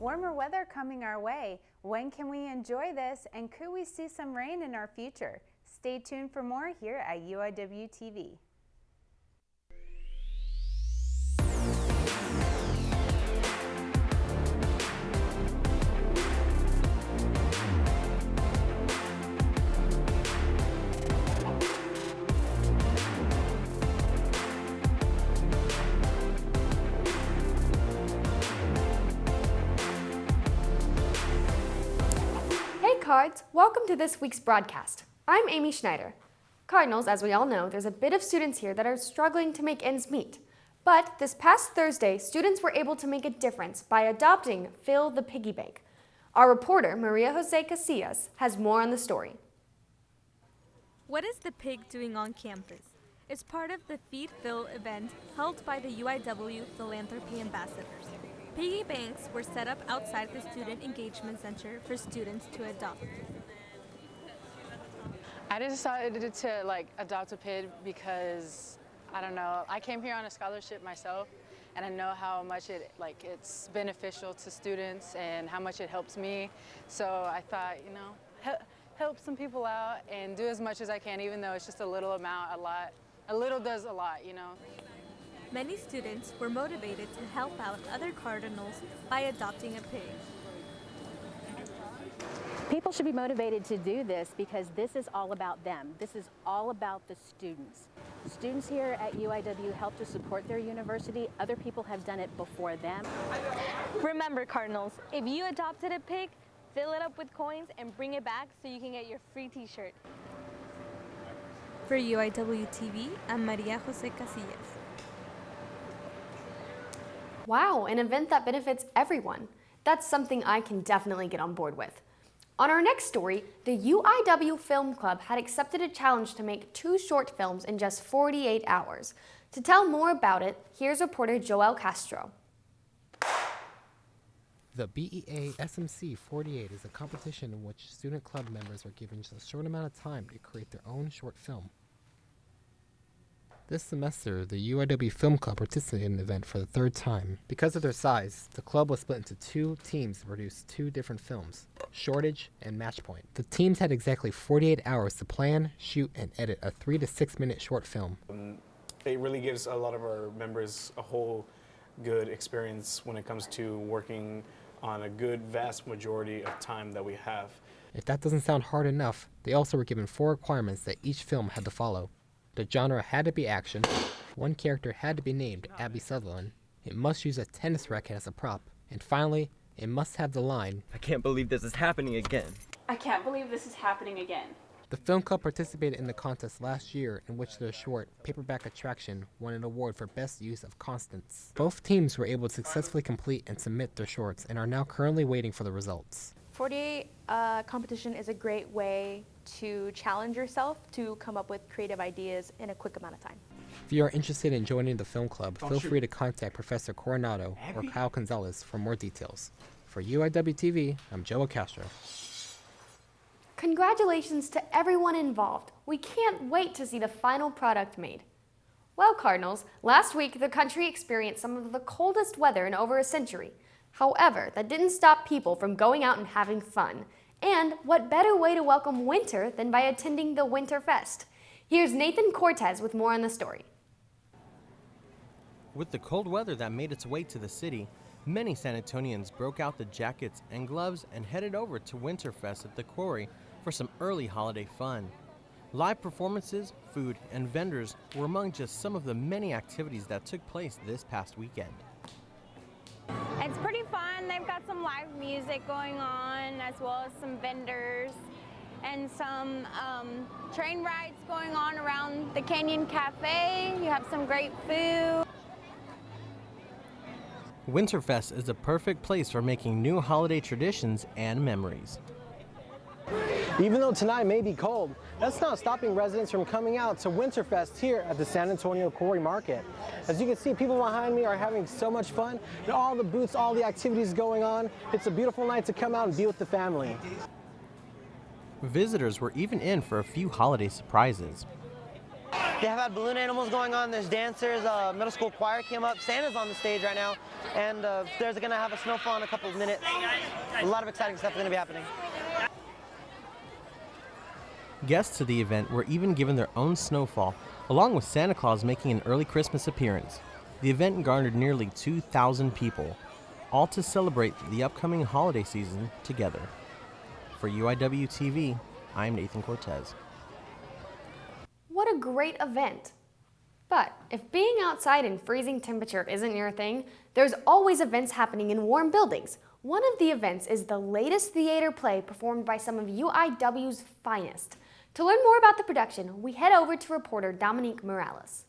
Warmer weather coming our way. When can we enjoy this, and could we see some rain in our future? Stay tuned for more here at UIWtv. Cards, welcome to this week's broadcast. I'm Amy Schneider. Cardinals, as we all know, there's a bit of students here that are struggling to make ends meet. But this past Thursday, students were able to make a difference by adopting Phil the Piggy Bank. Our reporter, Maria Jose Casillas, has more on the story. What is the pig doing on campus? It's part of the Feed Phil event held by the UIW Philanthropy Ambassadors. Piggy banks were set up outside the Student Engagement Center for students to adopt. I decided to adopt a pig because, I don't know, I came here on a scholarship myself, and I know how much it's beneficial to students and how much it helps me. So I thought, help some people out and do as much as I can, even though it's just a little amount, a little does a lot, Many students were motivated to help out other Cardinals by adopting a pig. People should be motivated to do this because this is all about them. This is all about the students. Students here at UIW help to support their university. Other people have done it before them. Remember, Cardinals, if you adopted a pig, fill it up with coins and bring it back so you can get your free t-shirt. For UIWtv, I'm Maria Jose Casillas. Wow, an event that benefits everyone. That's something I can definitely get on board with. On our next story, the UIW Film Club had accepted a challenge to make 2 short films in just 48 hours. To tell more about it, here's reporter Joel Castro. The BEA SMC 48 is a competition in which student club members are given just a short amount of time to create their own short film. This semester, the UIW Film Club participated in the event for the 3rd time. Because of their size, the club was split into 2 teams to produce 2 different films, Shortage and Matchpoint. The teams had exactly 48 hours to plan, shoot, and edit a 3 to 6 minute short film. It really gives a lot of our members a whole good experience when it comes to working on a good vast majority of time that we have. If that doesn't sound hard enough, they also were given 4 requirements that each film had to follow. The genre had to be action, one character had to be named Abby Sutherland, it must use a tennis racket as a prop, and finally, it must have the line, "I can't believe this is happening again." I can't believe this is happening again. The film club participated in the contest last year in which their short, Paperback Attraction, won an award for best use of constants. Both teams were able to successfully complete and submit their shorts and are now currently waiting for the results. 48 competition is a great way to challenge yourself to come up with creative ideas in a quick amount of time. If you are interested in joining the film club, feel free to contact Professor Coronado or Kyle Gonzalez for more details. For UIWtv, I'm Joel Castro. Congratulations to everyone involved. We can't wait to see the final product made. Well, Cardinals, last week the country experienced some of the coldest weather in over a century. However, that didn't stop people from going out and having fun. And what better way to welcome winter than by attending the Winter Fest? Here's Nathan Cortez with more on the story. With the cold weather that made its way to the city, many San Antonians broke out the jackets and gloves and headed over to Winterfest at the Quarry for some early holiday fun. Live performances, food, and vendors were among just some of the many activities that took place this past weekend. It's pretty fun. They've got some live music going on, as well as some vendors and some train rides going on around the Canyon Cafe. You have some great food. Winterfest is a perfect place for making new holiday traditions and memories. Even though tonight may be cold, that's not stopping residents from coming out to Winterfest here at the San Antonio Quarry Market. As you can see, people behind me are having so much fun. And all the booths, all the activities going on. It's a beautiful night to come out and be with the family. Visitors were even in for a few holiday surprises. They have had balloon animals going on. There's dancers. Middle school choir came up. Santa's on the stage right now, and there's going to have a snowfall in a couple of minutes. A lot of exciting stuff is going to be happening. Guests to the event were even given their own snowfall, along with Santa Claus making an early Christmas appearance. The event garnered nearly 2,000 people, all to celebrate the upcoming holiday season together. For UIWtv, I'm Nathan Cortez. What a great event! But if being outside in freezing temperature isn't your thing, there's always events happening in warm buildings. One of the events is the latest theater play performed by some of UIW's finest. To learn more about the production, we head over to reporter Dominique Morales.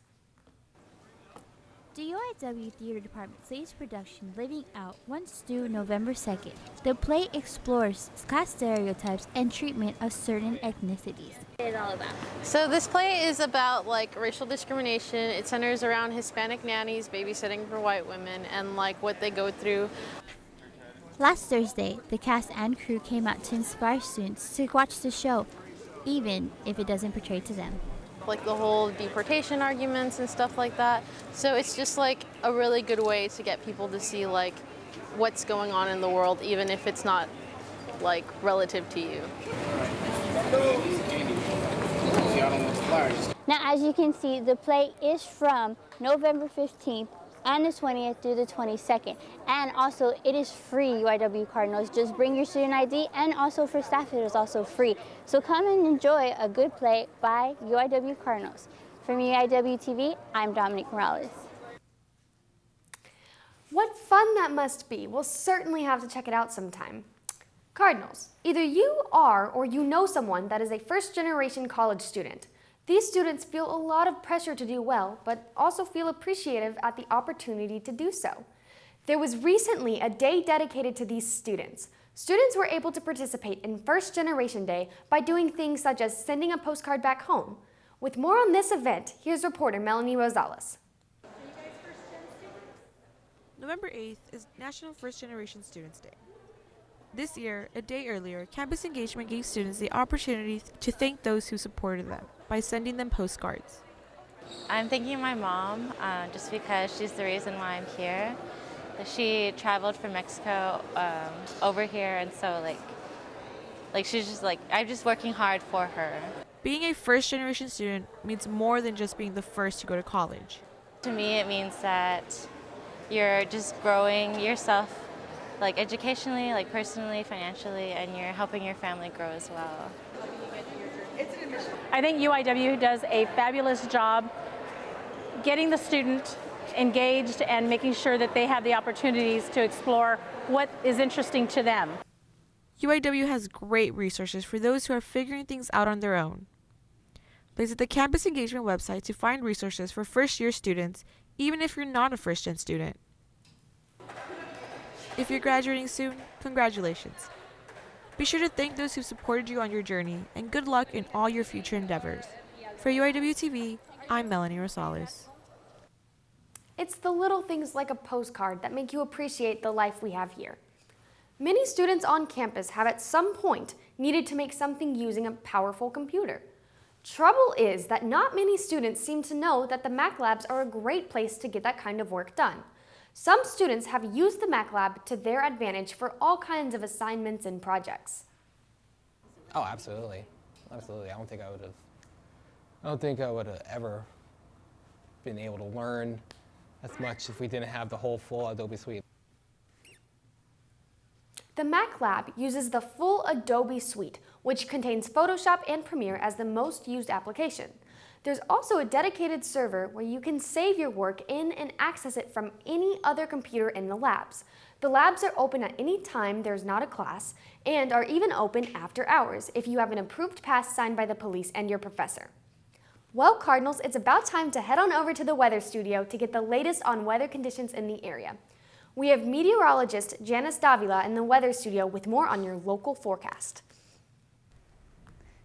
The UIW Theater Department staged production Living Out once due November 2nd. The play explores class stereotypes and treatment of certain ethnicities. What is it all about? So this play is about racial discrimination. It centers around Hispanic nannies babysitting for white women and what they go through. Last Thursday, the cast and crew came out to inspire students to watch the show, even if it doesn't portray to them. The whole deportation arguments and stuff like that. So it's just a really good way to get people to see what's going on in the world, even if it's not relative to you. Now, as you can see, the play is from November 15th and the 20th through the 22nd. And also, it is free, UIW Cardinals. Just bring your student ID, and also for staff, it is also free. So come and enjoy a good play by UIW Cardinals. From UIWtv, I'm Dominique Morales. What fun that must be. We'll certainly have to check it out sometime. Cardinals, either you are or you know someone that is a first-generation college student. These students feel a lot of pressure to do well, but also feel appreciative at the opportunity to do so. There was recently a day dedicated to these students. Students were able to participate in First Generation Day by doing things such as sending a postcard back home. With more on this event, here's reporter Melanie Rosales. November 8th is National First Generation Students Day. This year, a day earlier, campus engagement gave students the opportunity to thank those who supported them by sending them postcards. I'm thanking my mom just because she's the reason why I'm here. She traveled from Mexico over here, and so she's just I'm just working hard for her. Being a first generation student means more than just being the first to go to college. To me, it means that you're just growing yourself educationally, personally, financially, and you're helping your family grow as well. I think UIW does a fabulous job getting the student engaged and making sure that they have the opportunities to explore what is interesting to them. UIW has great resources for those who are figuring things out on their own. Visit the campus engagement website to find resources for first-year students, even if you're not a first-gen student. If you're graduating soon, congratulations. Be sure to thank those who supported you on your journey, and good luck in all your future endeavors. For UIWtv, I'm Melanie Rosales. It's the little things like a postcard that make you appreciate the life we have here. Many students on campus have at some point needed to make something using a powerful computer. Trouble is that not many students seem to know that the Mac Labs are a great place to get that kind of work done. Some students have used the Mac Lab to their advantage for all kinds of assignments and projects. Oh, absolutely. Absolutely. I don't think I would have ever been able to learn as much if we didn't have the whole full Adobe suite. The Mac Lab uses the full Adobe suite, which contains Photoshop and Premiere as the most used application. There's also a dedicated server where you can save your work in and access it from any other computer in the labs. The labs are open at any time there's not a class, and are even open after hours if you have an approved pass signed by the police and your professor. Well, Cardinals, it's about time to head on over to the weather studio to get the latest on weather conditions in the area. We have meteorologist Janice Davila in the weather studio with more on your local forecast.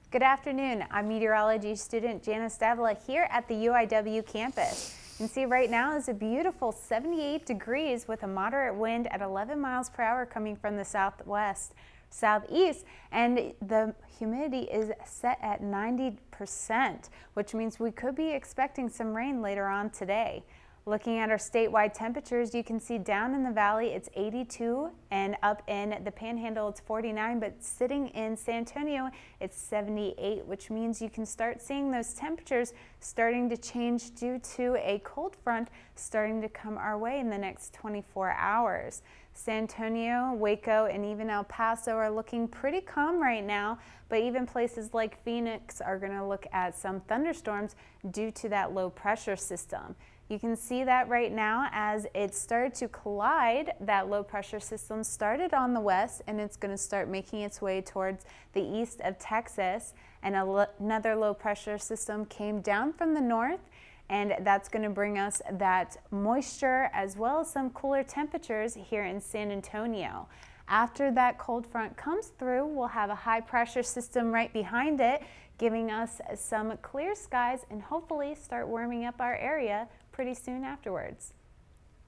Good afternoon. I'm meteorology student Janice Davila here at the UIW campus. You can see right now is a beautiful 78 degrees with a moderate wind at 11 miles per hour coming from the southwest. southeast, and the humidity is set at 90%, which means we could be expecting some rain later on today. Looking at our statewide temperatures, you can see down in the valley it's 82, and up in the Panhandle it's 49, but sitting in San Antonio it's 78, which means you can start seeing those temperatures starting to change due to a cold front starting to come our way in the next 24 hours. San Antonio, Waco, and even El Paso are looking pretty calm right now, but even places like Phoenix are going to look at some thunderstorms due to that low pressure system. You can see that right now as it started to collide. That low pressure system started on the west, and it's going to start making its way towards the east of Texas, and another low pressure system came down from the north, and that's going to bring us that moisture as well as some cooler temperatures here in San Antonio. After that cold front comes through, we'll have a high pressure system right behind it, giving us some clear skies and hopefully start warming up our area pretty soon afterwards.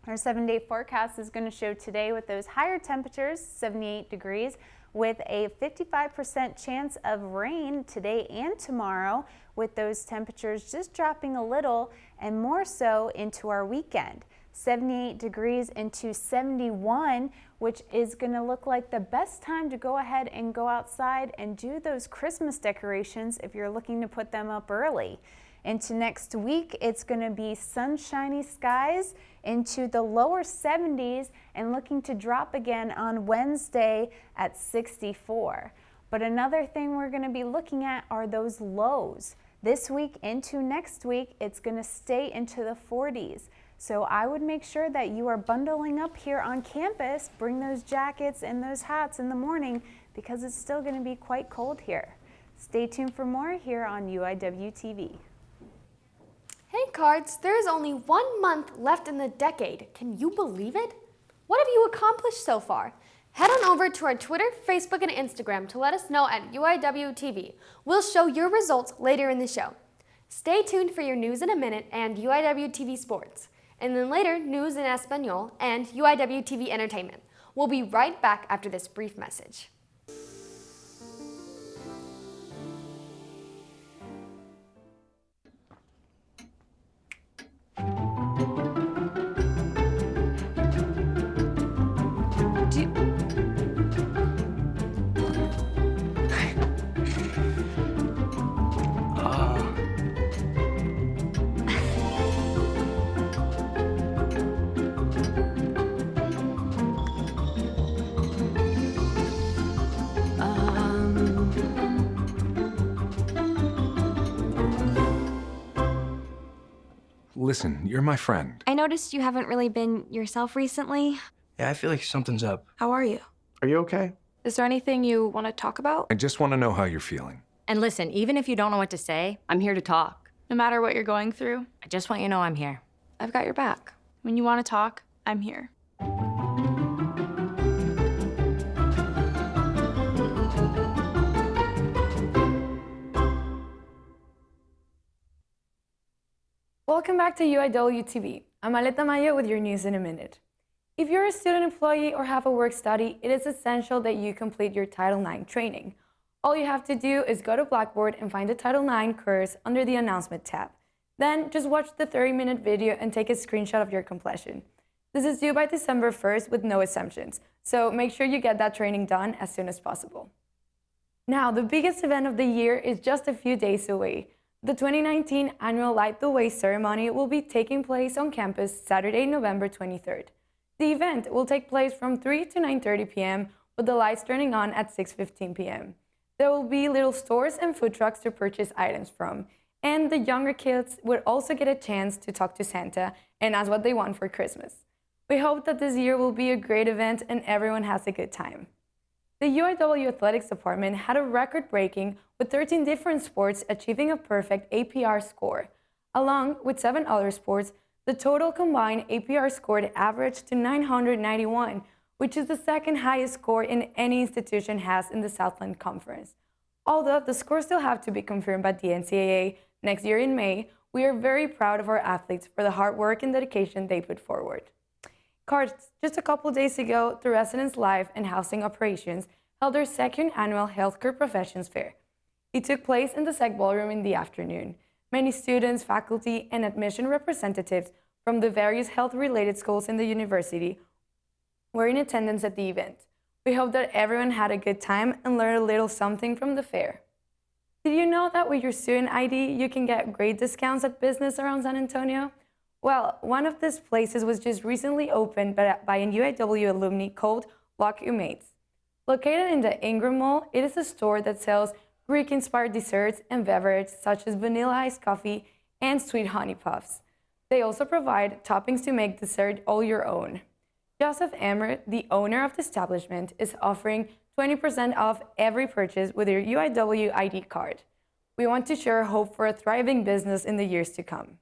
Our 7-day forecast is going to show today with those higher temperatures, 78 degrees, with a 55% chance of rain today and tomorrow, with those temperatures just dropping a little and more so into our weekend. 78 degrees into 71, which is going to look like the best time to go ahead and go outside and do those Christmas decorations if you're looking to put them up early. Into next week, it's going to be sunshiny skies into the lower 70s and looking to drop again on Wednesday at 64. But another thing we're going to be looking at are those lows. This week into next week, it's going to stay into the 40s. So I would make sure that you are bundling up here on campus. Bring those jackets and those hats in the morning because it's still going to be quite cold here. Stay tuned for more here on UIWtv. Hey Cards, there is only 1 month left in the decade. Can you believe it? What have you accomplished so far? Head on over to our Twitter, Facebook, and Instagram to let us know at UIWtv. We'll show your results later in the show. Stay tuned for your news in a minute and UIWtv Sports. And then later, news in Espanol and UIWtv Entertainment. We'll be right back after this brief message. Listen, you're my friend. I noticed you haven't really been yourself recently. Yeah, I feel like something's up. How are you? Are you okay? Is there anything you want to talk about? I just want to know how you're feeling. And listen, even if you don't know what to say, I'm here to talk. No matter what you're going through, I just want you to know I'm here. I've got your back. When you want to talk, I'm here. Welcome back to UIWtv. I'm Aleta Maya with your news in a minute. If you're a student employee or have a work study, it is essential that you complete your Title IX training. All you have to do is go to Blackboard and find the Title IX course under the Announcement tab. Then just watch the 30-minute video and take a screenshot of your completion. This is due by December 1st with no exemptions, so make sure you get that training done as soon as possible. Now, the biggest event of the year is just a few days away. The 2019 annual Light the Way ceremony will be taking place on campus Saturday, November 23rd. The event will take place from 3 to 9:30 p.m. with the lights turning on at 6:15 p.m. There will be little stores and food trucks to purchase items from, and the younger kids will also get a chance to talk to Santa and ask what they want for Christmas. We hope that this year will be a great event and everyone has a good time. The UIW Athletics Department had a record-breaking with 13 different sports achieving a perfect APR score. Along with 7 other sports, the total combined APR score averaged to 991, which is the second highest score in any institution has in the Southland Conference. Although the scores still have to be confirmed by the NCAA next year in May, we are very proud of our athletes for the hard work and dedication they put forward. Cards, just a couple days ago, the Residence Life and Housing Operations held their second annual Healthcare Professions Fair. It took place in the SEC Ballroom in the afternoon. Many students, faculty, and admission representatives from the various health-related schools in the university were in attendance at the event. We hope that everyone had a good time and learned a little something from the fair. Did you know that with your student ID, you can get great discounts at business around San Antonio? Well, one of these places was just recently opened by an UIW alumni called Lock Your Mates. Located in the Ingram Mall, it is a store that sells Greek-inspired desserts and beverages such as vanilla iced coffee and sweet honey puffs. They also provide toppings to make dessert all your own. Joseph Emmer, the owner of the establishment, is offering 20% off every purchase with your UIW ID card. We want to share hope for a thriving business in the years to come.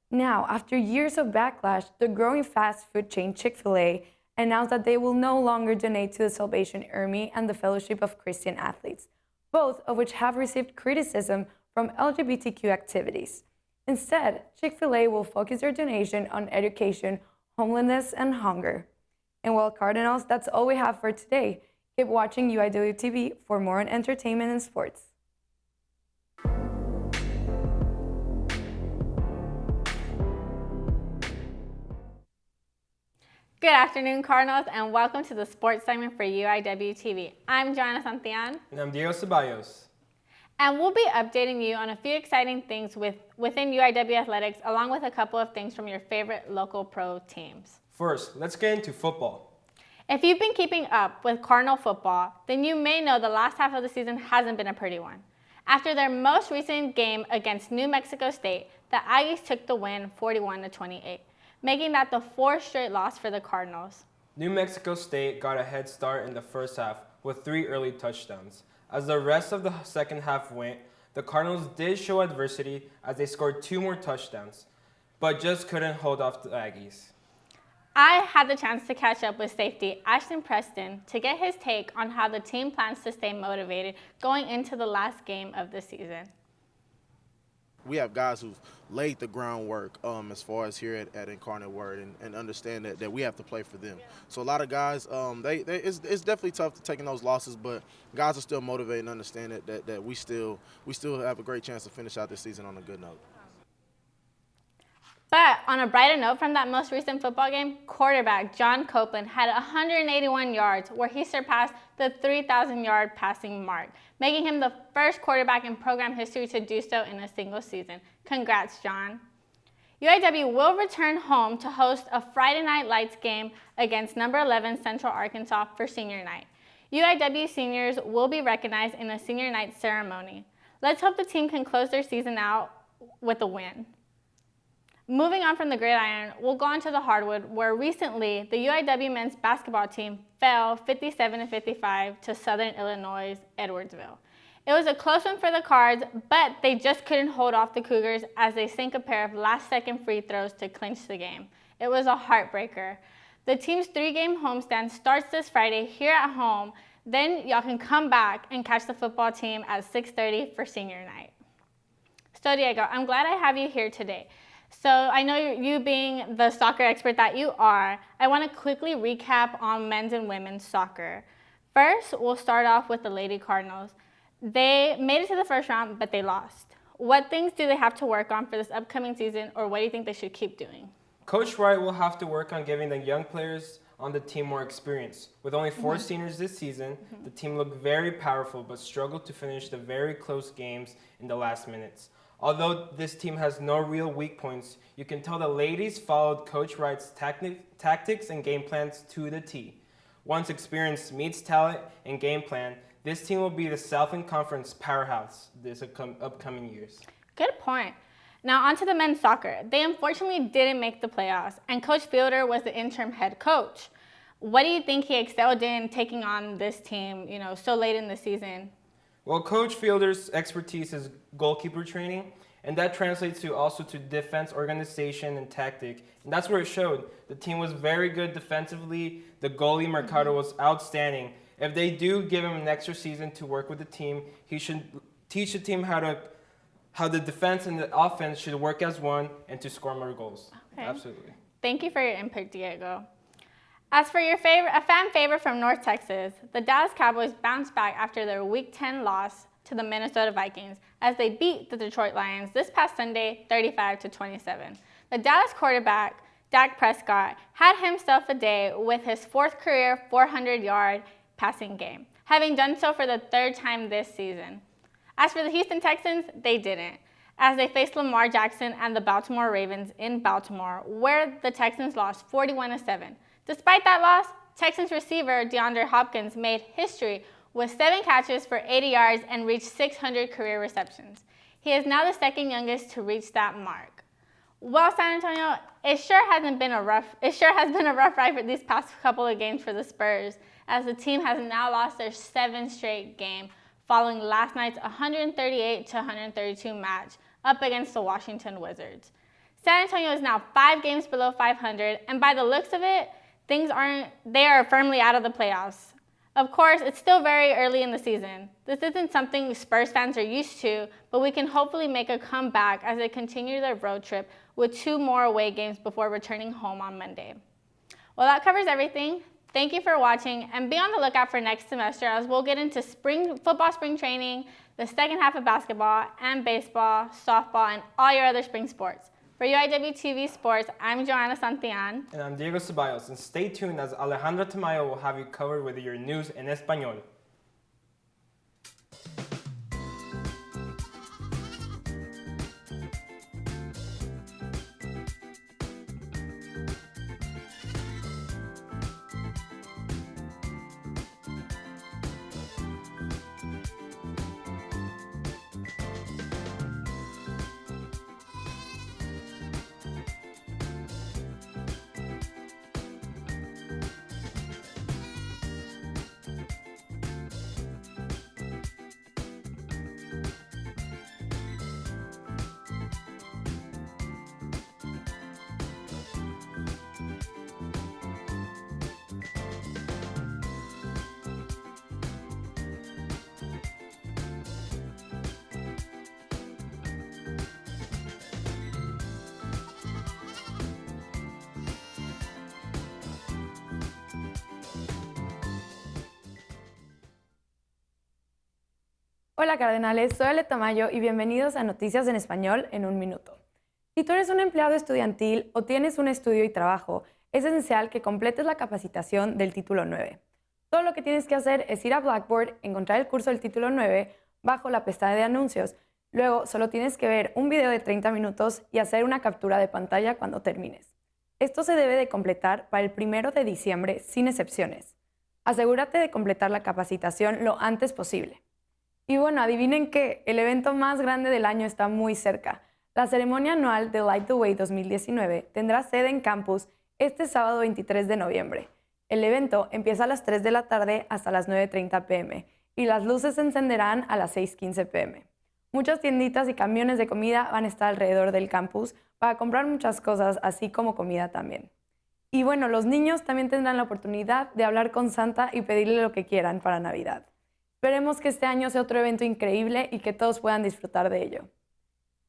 Now, after years of backlash, the growing fast food chain Chick-fil-A announced that they will no longer donate to the Salvation Army and the Fellowship of Christian Athletes, both of which have received criticism from LGBTQ activities. Instead, Chick-fil-A will focus their donation on education, homelessness, and hunger. And well, Cardinals, that's all we have for today. Keep watching UIWtv for more on entertainment and sports. Good afternoon, Cardinals, and welcome to the sports segment for UIWtv. I'm Joanna Santillan. And I'm Diego Ceballos. And we'll be updating you on a few exciting things within UIW athletics, along with a couple of things from your favorite local pro teams. First, let's get into football. If you've been keeping up with Cardinal football, then you may know the last half of the season hasn't been a pretty one. After their most recent game against New Mexico State, the Aggies took the win 41-28, making that the fourth straight loss for the Cardinals. New Mexico State got a head start in the first half with 3 early touchdowns. As the rest of the second half went, the Cardinals did show adversity as they scored 2 more touchdowns, but just couldn't hold off the Aggies. I had the chance to catch up with safety Ashton Preston to get his take on how the team plans to stay motivated going into the last game of the season. We have guys who've laid the groundwork as far as here at Incarnate Word and understand that we have to play for them. So a lot of guys, it's definitely tough to taking those losses, but guys are still motivated and understand that we still have a great chance to finish out this season on a good note. But on a brighter note from that most recent football game, quarterback John Copeland had 181 yards where he surpassed the 3,000-yard passing mark, making him the first quarterback in program history to do so in a single season. Congrats, John. UIW will return home to host a Friday Night Lights game against number 11 Central Arkansas for senior night. UIW seniors will be recognized in a senior night ceremony. Let's hope the team can close their season out with a win. Moving on from the gridiron, we'll go on to the hardwood, where recently the UIW men's basketball team fell 57-55 to Southern Illinois' Edwardsville. It was a close one for the Cards, but they just couldn't hold off the Cougars as they sank a pair of last-second free throws to clinch the game. It was a heartbreaker. The team's 3-game homestand starts this Friday here at home. Then y'all can come back and catch the football team at 6:30 for senior night. So Diego, I'm glad I have you here today. So I know you being the soccer expert that you are, I want to quickly recap on men's and women's soccer. First, we'll start off with the Lady Cardinals. They made it to the first round, but they lost. What things do they have to work on for this upcoming season, or what do you think they should keep doing? Coach Wright will have to work on giving the young players on the team more experience. With only 4 seniors this season, the team looked very powerful but struggled to finish the very close games in the last minutes. Although this team has no real weak points, you can tell the ladies followed Coach Wright's tactics and game plans to the T. Once experience meets talent and game plan, this team will be the Southland Conference powerhouse this upcoming years. Good point. Now on to the men's soccer. They unfortunately didn't make the playoffs, and Coach Fielder was the interim head coach. What do you think he excelled in taking on this team, so late in the season? Well, Coach Fielder's expertise is goalkeeper training, and that translates also to defense organization and tactic, and that's where it showed. The team was very good defensively. The goalie, Mercado, was outstanding. If they do give him an extra season to work with the team, he should teach the team how the defense and the offense should work as one and to score more goals. Okay. Absolutely. Thank you for your input, Diego. As for a fan favorite from North Texas, the Dallas Cowboys bounced back after their Week 10 loss to the Minnesota Vikings as they beat the Detroit Lions this past Sunday 35-27. The Dallas quarterback, Dak Prescott, had himself a day with his fourth career 400-yard passing game, having done so for the third time this season. As for the Houston Texans, they didn't, as they faced Lamar Jackson and the Baltimore Ravens in Baltimore, where the Texans lost 41-7. Despite that loss, Texans receiver DeAndre Hopkins made history with 7 catches for 80 yards and reached 600 career receptions. He is now the second youngest to reach that mark. Well, San Antonio, it sure has been a rough ride for these past couple of games for the Spurs, as the team has now lost their 7th straight game following last night's 138-132 match up against the Washington Wizards. San Antonio is now 5 games below 500, and by the looks of it, they are firmly out of the playoffs. Of course, it's still very early in the season. This isn't something Spurs fans are used to, but we can hopefully make a comeback as they continue their road trip with 2 more away games before returning home on Monday. Well, that covers everything. Thank you for watching, and be on the lookout for next semester as we'll get into spring training, the second half of basketball and baseball, softball, and all your other spring sports. For UIWtv Sports, I'm Joanna Santillan. And I'm Diego Ceballos, and stay tuned as Alejandro Tamayo will have you covered with your news en español. Hola Cardenales, soy Ale Tamayo y bienvenidos a Noticias en Español en un minuto. Si tú eres un empleado estudiantil o tienes un estudio y trabajo, es esencial que completes la capacitación del Título 9. Todo lo que tienes que hacer es ir a Blackboard, encontrar el curso del Título 9 bajo la pestaña de anuncios. Luego solo tienes que ver un video de 30 minutos y hacer una captura de pantalla cuando termines. Esto se debe de completar para el 1 de diciembre sin excepciones. Asegúrate de completar la capacitación lo antes posible. Y bueno, adivinen qué, el evento más grande del año está muy cerca. La ceremonia anual de Light the Way 2019 tendrá sede en campus este sábado 23 de noviembre. El evento empieza a las 3 de la tarde hasta las 9:30 p.m. y las luces se encenderán a las 6:15 p.m. Muchas tienditas y camiones de comida van a estar alrededor del campus para comprar muchas cosas, así como comida también. Y bueno, los niños también tendrán la oportunidad de hablar con Santa y pedirle lo que quieran para Navidad. Esperemos que este año sea otro evento increíble y que todos puedan disfrutar de ello.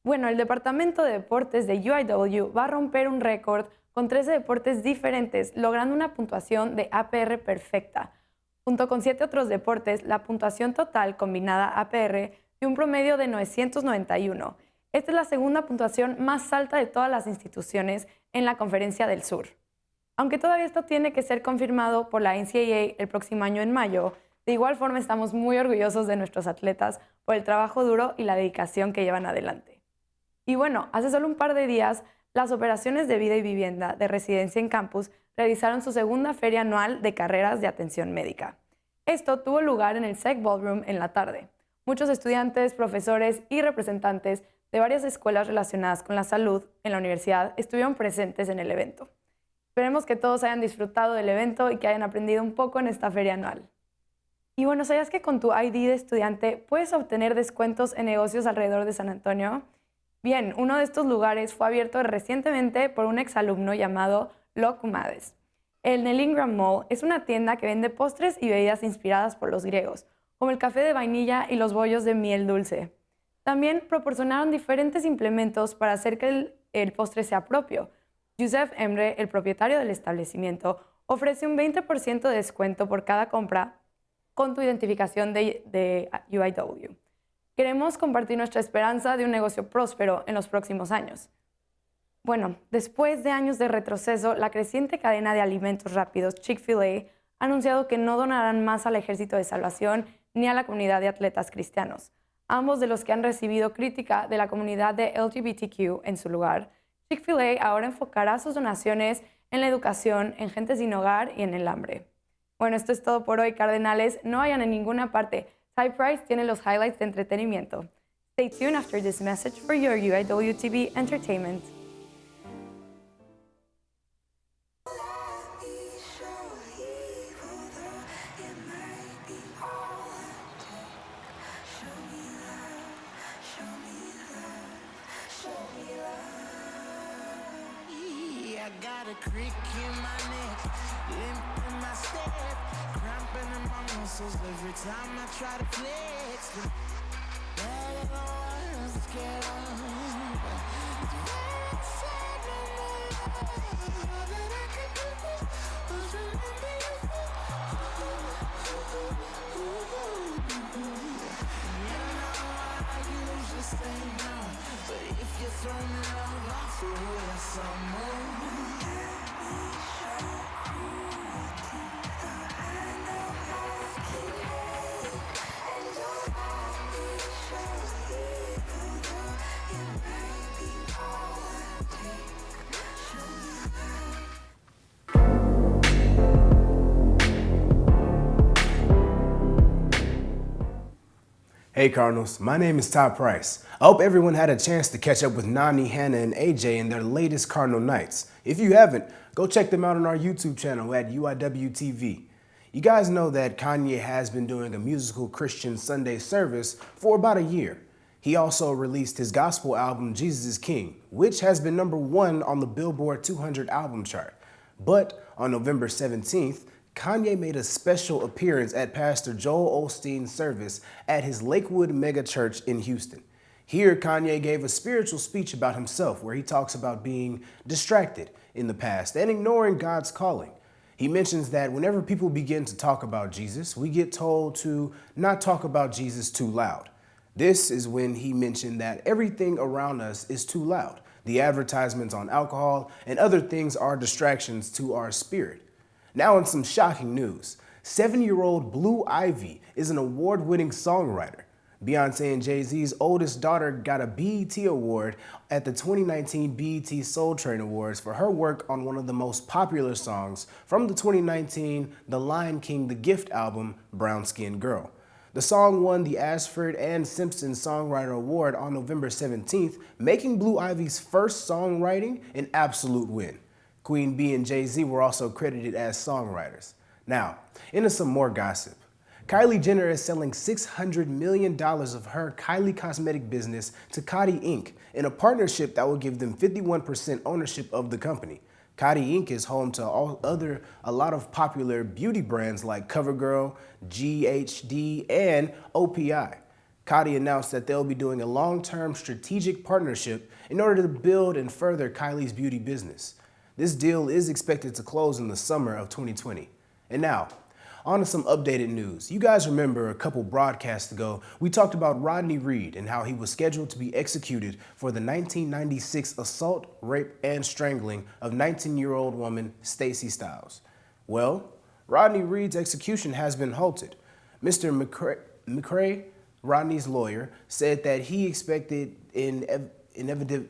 Bueno, el Departamento de Deportes de UIW va a romper un récord con 13 deportes diferentes, logrando una puntuación de APR perfecta. Junto con 7 otros deportes, la puntuación total combinada APR dio un promedio de 991. Esta es la segunda puntuación más alta de todas las instituciones en la Conferencia del Sur. Aunque todavía esto tiene que ser confirmado por la NCAA el próximo año en mayo, de igual forma estamos muy orgullosos de nuestros atletas por el trabajo duro y la dedicación que llevan adelante. Y bueno, hace solo un par de días, las operaciones de vida y vivienda de residencia en campus realizaron su segunda feria anual de carreras de atención médica. Esto tuvo lugar en el SEC Ballroom en la tarde. Muchos estudiantes, profesores y representantes de varias escuelas relacionadas con la salud en la universidad estuvieron presentes en el evento. Esperemos que todos hayan disfrutado del evento y que hayan aprendido un poco en esta feria anual. Y bueno, ¿sabías que con tu ID de estudiante puedes obtener descuentos en negocios alrededor de San Antonio? Bien, uno de estos lugares fue abierto recientemente por un exalumno llamado Jimenez. El Ingram Mall es una tienda que vende postres y bebidas inspiradas por los griegos, como el café de vainilla y los bollos de miel dulce. También proporcionaron diferentes implementos para hacer que el postre sea propio. Yusef Emre, el propietario del establecimiento, ofrece un 20% de descuento por cada compra con tu identificación de UIW. Queremos compartir nuestra esperanza de un negocio próspero en los próximos años. Bueno, después de años de retroceso, la creciente cadena de alimentos rápidos Chick-fil-A ha anunciado que no donarán más al Ejército de Salvación ni a la comunidad de atletas cristianos, ambos de los que han recibido crítica de la comunidad de LGBTQ en su lugar. Chick-fil-A ahora enfocará sus donaciones en la educación, en gente sin hogar y en el hambre. Bueno, esto es todo por hoy, cardenales. No vayan a ninguna parte. Ty Price tiene los highlights de entretenimiento. Stay tuned after this message for your UIWtv entertainment. Creak in my neck, limp in my step, cramping in my muscles every time I try to flex. Better than I was scared of. It's very sad when the love that I could do was remember you. You know I usually say no, but if you throw me love, I'll throw you some more. Hey Cardinals, my name is Ty Price. I hope everyone had a chance to catch up with Nani, Hannah, and AJ in their latest Cardinal Nights. If you haven't, go check them out on our YouTube channel at UIWtv. You guys know that Kanye has been doing a musical Christian Sunday service for about a year. He also released his gospel album, Jesus is King, which has been #1 on the Billboard 200 album chart. But on November 17th, Kanye made a special appearance at Pastor Joel Osteen's service at his Lakewood Mega Church in Houston. Here, Kanye gave a spiritual speech about himself where he talks about being distracted in the past and ignoring God's calling. He mentions that whenever people begin to talk about Jesus, we get told to not talk about Jesus too loud. This is when he mentioned that everything around us is too loud. The advertisements on alcohol and other things are distractions to our spirit. Now in some shocking news, 7-year-old Blue Ivy is an award-winning songwriter. Beyonce and Jay-Z's oldest daughter got a BET award at the 2019 BET Soul Train Awards for her work on one of the most popular songs from the 2019 The Lion King The Gift album, Brown Skin Girl. The song won the Ashford and Simpson Songwriter Award on November 17th, making Blue Ivy's first songwriting an absolute win. Queen Bee and Jay-Z were also credited as songwriters. Now, into some more gossip. Kylie Jenner is selling $600 million of her Kylie Cosmetic business to Coty Inc. in a partnership that will give them 51% ownership of the company. Coty Inc. is home to a lot of popular beauty brands like CoverGirl, GHD, and OPI. Coty announced that they'll be doing a long-term strategic partnership in order to build and further Kylie's beauty business. This deal is expected to close in the summer of 2020. And now, on to some updated news. You guys remember a couple broadcasts ago, we talked about Rodney Reed and how he was scheduled to be executed for the 1996 assault, rape, and strangling of 19-year-old woman Stacey Stiles. Well, Rodney Reed's execution has been halted. Mr. McCrae, Rodney's lawyer, said that he expected an inevitable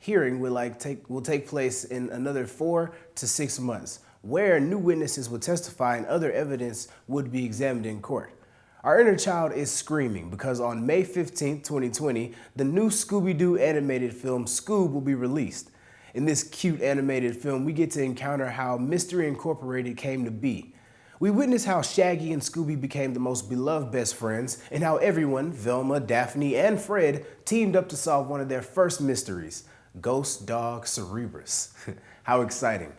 hearing will take place in another 4 to 6 months, where new witnesses would testify and other evidence would be examined in court. Our inner child is screaming because on May 15, 2020, the new Scooby-Doo animated film Scoob will be released. In this cute animated film, we get to encounter how Mystery Incorporated came to be. We witness how Shaggy and Scooby became the most beloved best friends and how everyone, Velma, Daphne, and Fred, teamed up to solve one of their first mysteries, Ghost Dog Cerebrus. How exciting.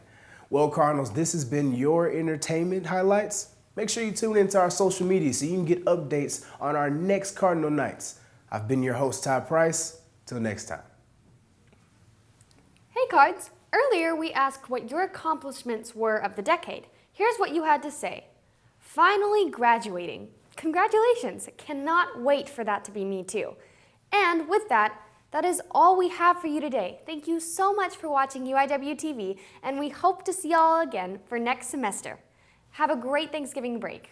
Well, Cardinals, this has been your entertainment highlights. Make sure you tune into our social media so you can get updates on our next Cardinal Nights. I've been your host, Ty Price. Till next time. Hey Cards, Earlier, we asked what your accomplishments were of the decade. Here's what you had to say. Finally graduating. Congratulations. Cannot wait for that to be me too. And with that, that is all we have for you today. Thank you so much for watching UIWtv, and we hope to see y'all again for next semester. Have a great Thanksgiving break.